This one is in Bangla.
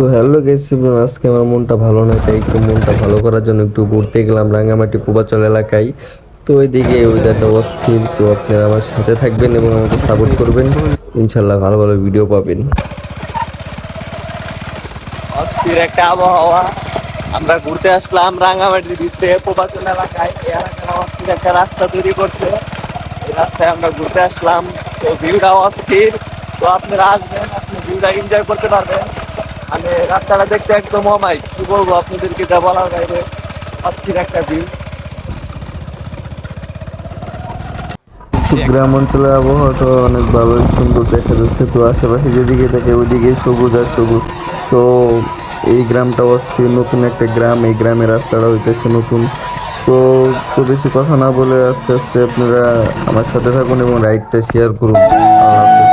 তো হ্যালো গাইস, আজকে আমার মনটা ভালো না, তাই একটু মনটা ভালো করার জন্য একটু ঘুরতে গেলাম রাঙ্গামাটি পূর্বাচল এলাকায়। তো ওইদিকে ওয়েদারটা অস্থির, তো আপনারা আমার সাথে থাকবেন এবং আমাকে সাপোর্ট করবেন। ইনশাল্লাহ ভালো ভালো ভিডিও পাবেন। অস্থির একটা আবহাওয়া। আমরা ঘুরতে আসলাম রাঙামাটির ভিতরে প্রবাচন এলাকায়। এই এলাকার অস্থির একটা রাস্তা তৈরি করছে, এই রাস্তায় আমরা ঘুরতে আসলাম। তো ভিউটা অস্থির। তো আপনারা আসবেন, আপনি ভিউটা এনজয় করতে পারবেন। মানে রাস্তাটা দেখতে একদম অমাইক, কি বলবো আপনাদেরকে, যা বলার বাইরে। অস্থির একটা ভিউ। তো গ্রাম অঞ্চলের আবহাওয়াটা অনেক ভালোই সুন্দর দেখা যাচ্ছে। তো আশেপাশে যেদিকে থাকে ওইদিকে সবুজ আর সবুজ। তো এই গ্রামটা অস্থির, নতুন একটা গ্রাম, এই গ্রামের রাস্তাটা হইতেছে নতুন। তো তো বেশি কথা না বলে আস্তে আস্তে আপনারা আমার সাথে থাকুন এবং রাইডটা শেয়ার করুন। আল্লাহ হাফেজ।